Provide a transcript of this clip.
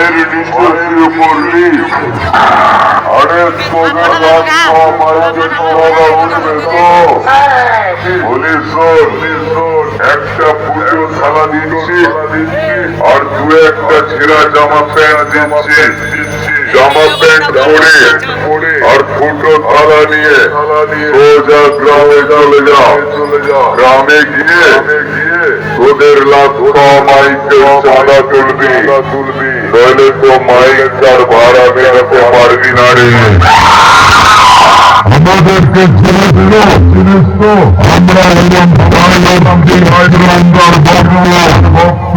মায়ের নিঃশ্বাসে পড়লি আরে তোদের মায়ের তোরা উঠবে তো বলিস একটা পুজো থালা দিচ্ছি আর দু একটা ছেঁড়া জামা প্যান্ট দিচ্ছি জামা প্যান্ট পরে আর ফুটো থালা নিয়ে সোজা গ্রামে চলে যা গ্রামে গিয়ে তোদের লাখা মাইকের চাঁদা তুলবি নইলে তো মাইক তার ভাড়া মেটাতে পারবি না রে আমাদেরকে জিনিস তো আমরা হলাম হায়দ্রাবাদ ভক্ত